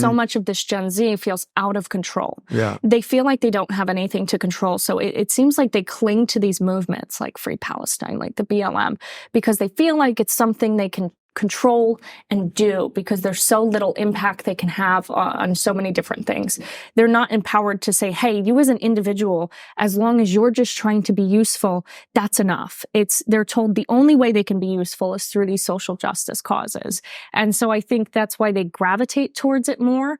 so much of this Gen Z feels out of control. Yeah. They feel like they don't have anything to control. So it seems like they cling to these movements like Free Palestine, like the BLM, because they feel like it's something they can control and do because there's so little impact they can have on so many different things. They're not empowered to say, hey, you as an individual, as long as you're just trying to be useful, that's enough. They're told the only way they can be useful is through these social justice causes. And so I think that's why they gravitate towards it more.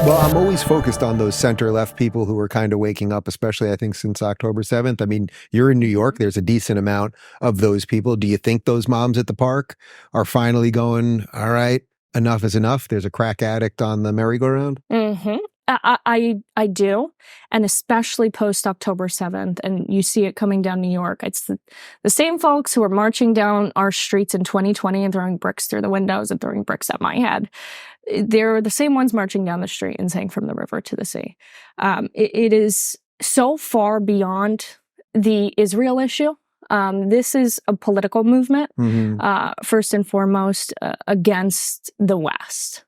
Well, I'm always focused on those center-left people who are kind of waking up, especially, I think, since October 7th. I mean, you're in New York. There's a decent amount of those people. Do you think those moms at the park are finally going, all right, enough is enough? There's a crack addict on the merry-go-round? Mm-hmm. I do, and especially post October 7th, and you see it coming down New York. It's the same folks who are marching down our streets in 2020 and throwing bricks through the windows and throwing bricks at my head. They're the same ones marching down the street and saying from the river to the sea. It is so far beyond the Israel issue. This is a political movement, first and foremost, against the West.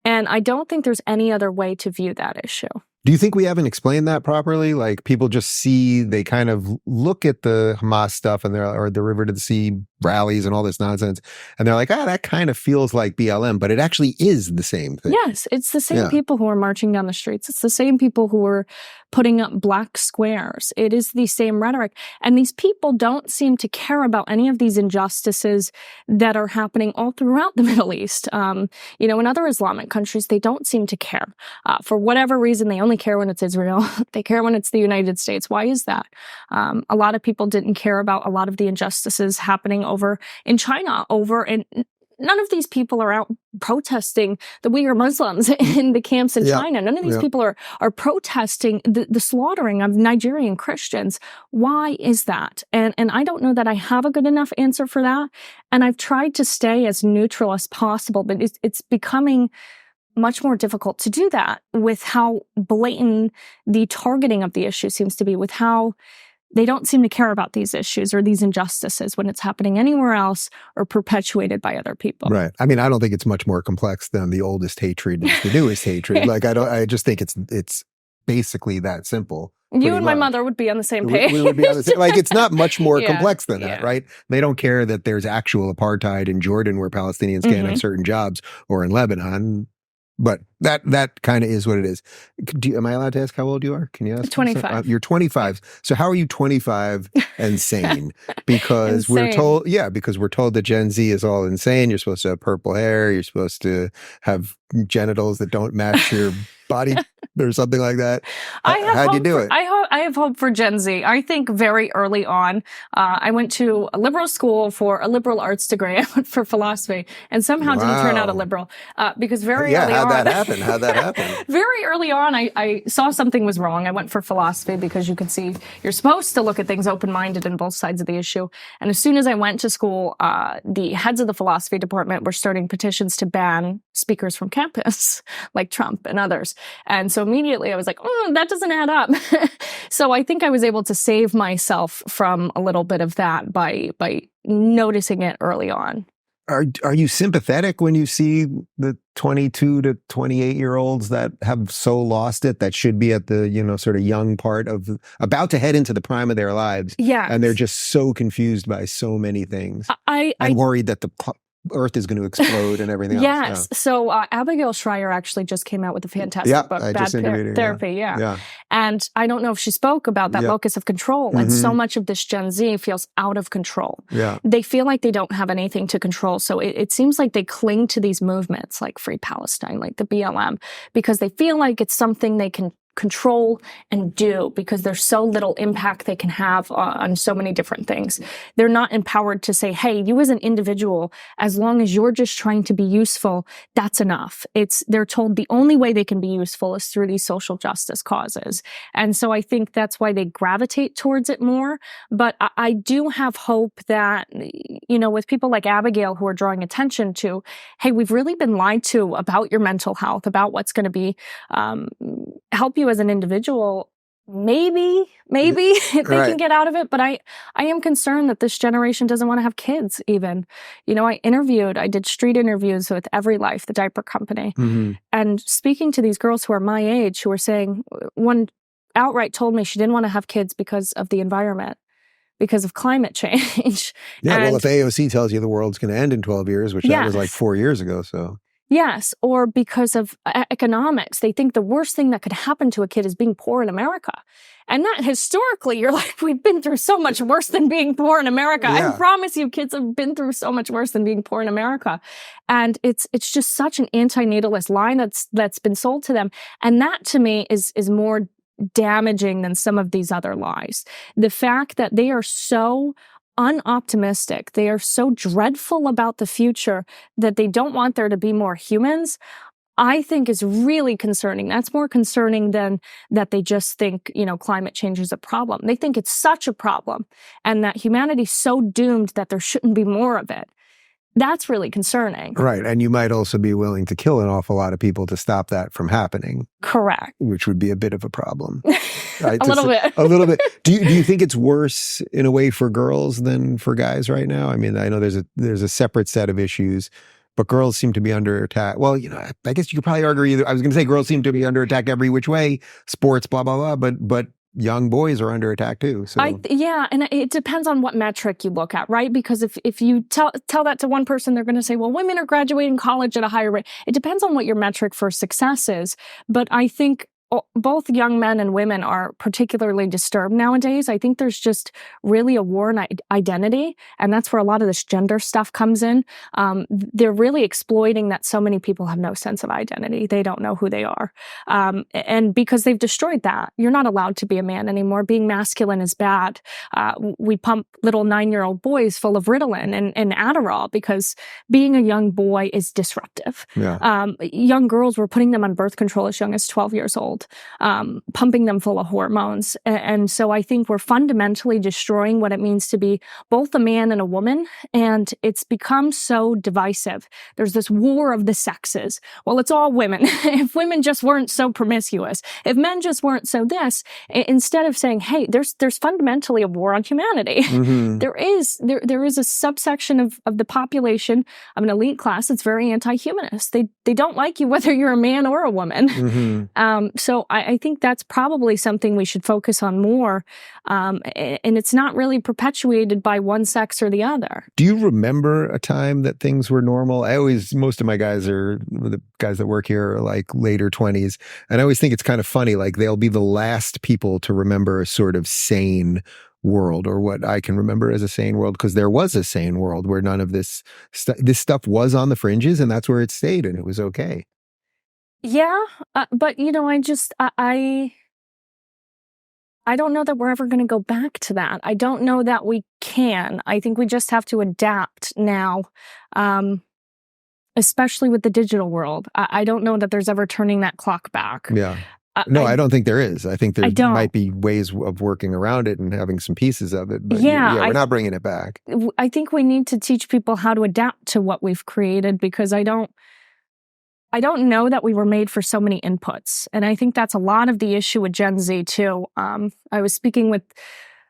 And I don't think there's any other way to view that issue. Do you think we haven't explained that properly? Like, people just see, they kind of look at the Hamas stuff and or the River to the Sea rallies and all this nonsense, and they're like, that kind of feels like BLM, but it actually is the same thing. Yes, it's the same people who are marching down the streets. It's the same people who are putting up black squares. It is the same rhetoric. And these people don't seem to care about any of these injustices that are happening all throughout the Middle East. In other Islamic countries, they don't seem to care. For whatever reason, they only care when it's Israel. They care when it's the United States. Why is that? A lot of people didn't care about a lot of the injustices happening over in China, and none of these people are out protesting the Uyghur Muslims in the camps in China. None of these people are protesting the slaughtering of Nigerian Christians. Why is that? And I don't know that I have a good enough answer for that. And I've tried to stay as neutral as possible, but it's becoming much more difficult to do that with how blatant the targeting of the issue seems to be, with how they don't seem to care about these issues or these injustices when it's happening anywhere else or perpetuated by other people. Right. I mean, I don't think it's much more complex than the oldest hatred is the newest hatred. Like, I just think it's basically that simple. You and my mother would be on the same page. We would be on the same, like, it's not much more complex than that, right? They don't care that there's actual apartheid in Jordan where Palestinians can't have certain jobs, or in Lebanon. But that kind of is what it is. Am I allowed to ask how old you are? Can you ask? 25. You're 25. So how are you 25 and sane? Because we're told that Gen Z is all insane. You're supposed to have purple hair. You're supposed to have genitals that don't match your body or something like that. How'd you do it? I have hope for Gen Z. I think very early on, I went to a liberal school for a liberal arts degree. I went for philosophy and somehow didn't turn out a liberal because very early on. How'd that happen? Very early on, I saw something was wrong. I went for philosophy because you can see you're supposed to look at things open-minded in both sides of the issue. And as soon as I went to school, the heads of the philosophy department were starting petitions to ban speakers from campus, like Trump and others. And so immediately I was like, that doesn't add up. So I think I was able to save myself from a little bit of that by noticing it early on. Are you sympathetic when you see the 22 to 28-year-olds that have so lost it, that should be at the, sort of young part of, about to head into the prime of their lives? Yeah. And they're just so confused by so many things. I'm worried that the Earth is going to explode and everything else. Yes. Yeah. So Abigail Schreier actually just came out with a fantastic book, Bad Therapy. Yeah. And I don't know if she spoke about that locus of control. And so much of this Gen Z feels out of control. Yeah. They feel like they don't have anything to control. So it seems like they cling to these movements like Free Palestine, like the BLM, because they feel like it's something they can control and do because there's so little impact they can have on so many different things. They're not empowered to say, hey, you as an individual, as long as you're just trying to be useful, that's enough. They're told the only way they can be useful is through these social justice causes. And so I think that's why they gravitate towards it more. But I do have hope that, with people like Abigail who are drawing attention to, hey, we've really been lied to about your mental health, about what's going to be help you as an individual. maybe they Right. can get out of it, but I am concerned that this generation doesn't want to have kids even. You know, I did street interviews with Every Life, the diaper company, Mhm. and speaking to these girls who are my age, who were saying, one outright told me she didn't want to have kids because of the environment, because of climate change. Yeah, well, if And AOC tells you the world's going to end in 12 years, which that was like yes, 4 years ago, so. yes, or because of economics. They think the worst thing that could happen to a kid is being poor in America. And that historically, you're like, we've been through so much worse than being poor in America. I Yeah. promise you, kids have been through so much worse than being poor in America. And it's just such an antinatalist line that's been sold to them. And that to me is more damaging than some of these other lies. The fact that they are so unoptimistic, they are so dreadful about the future that they don't want there to be more humans, I think is really concerning. That's more concerning than that they just think, you know, climate change is a problem. They think it's such a problem and that humanity's so doomed that there shouldn't be more of it. That's really concerning. Right. And you might also be willing to kill an awful lot of people to stop that from happening. Correct. Which would be a bit of a problem. A little bit. A little bit. Do you think it's worse in a way for girls than for guys right now? I mean, I know there's a separate set of issues, but girls seem to be under attack. Well, you know, I guess you could probably argue either. I was going to say girls seem to be under attack every which way, sports, blah, blah, blah, but young boys are under attack too. So yeah, and it depends on what metric you look at, right? Because if you tell that to one person, they're going to say, well, women are graduating college at a higher rate. It depends on what your metric for success is. But I think both young men and women are particularly disturbed nowadays. I think there's just really a war in identity, and that's where a lot of this gender stuff comes in. They're really exploiting that so many people have no sense of identity. They don't know who they are. And because they've destroyed that, you're not allowed to be a man anymore. Being masculine is bad. We pump little 9-year-old boys full of Ritalin and Adderall because being a young boy is disruptive. yeah. Young girls, were putting them on birth control as young as 12 years old. Pumping them full of hormones. And so I think we're fundamentally destroying what it means to be both a man and a woman. And it's become so divisive. There's this war of the sexes. Well, it's all women. If women just weren't so promiscuous, if men just weren't so this, instead of saying, hey, there's fundamentally a war on humanity. Mm-hmm. There is a subsection of the population of an elite class that's very anti-humanist. They don't like you whether you're a man or a woman. Mm-hmm. So I think that's probably something we should focus on more. And it's not really perpetuated by one sex or the other. Do you remember a time that things were normal? Most of my guys the guys that work here are like later 20s. And I always think it's kind of funny, like they'll be the last people to remember a sort of sane world, or what I can remember as a sane world, because there was a sane world where none of this stuff was on the fringes, and that's where it stayed, and it was okay. Yeah, but you know, I don't know that we're ever going to go back to that. I don't know that we can. I think we just have to adapt now, especially with the digital world. I don't know that there's ever turning that clock back. Yeah. No, I don't think there is. I think there might be ways of working around it and having some pieces of it. But we're not bringing it back. I think we need to teach people how to adapt to what we've created, because I don't know that we were made for so many inputs. And I think that's a lot of the issue with Gen Z too. I was speaking with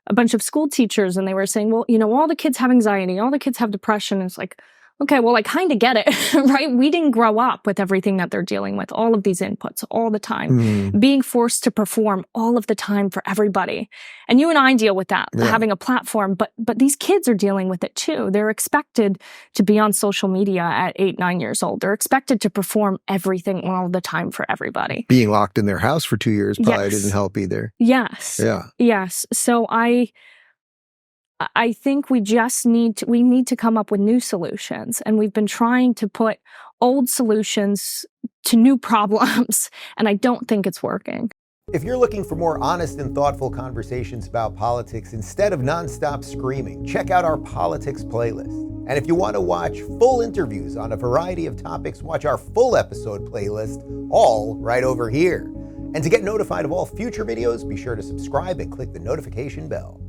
a bunch of school teachers and they were saying, well, you know, all the kids have anxiety, all the kids have depression. And it's like, okay, well, I kind of get it, right? We didn't grow up with everything that they're dealing with, all of these inputs all the time, being forced to perform all of the time for everybody. And you and I deal with that, having a platform, but these kids are dealing with it too. They're expected to be on social media at 8, 9 years old. They're expected to perform everything all the time for everybe. Being locked in their house for 2 years probably didn't help either. Yes. Yeah. Yes. So I think we need to come up with new solutions. And we've been trying to put old solutions to new problems. And I don't think it's working. If you're looking for more honest and thoughtful conversations about politics instead of nonstop screaming, check out our politics playlist. And if you want to watch full interviews on a variety of topics, watch our full episode playlist, all right over here. And to get notified of all future videos, be sure to subscribe and click the notification bell.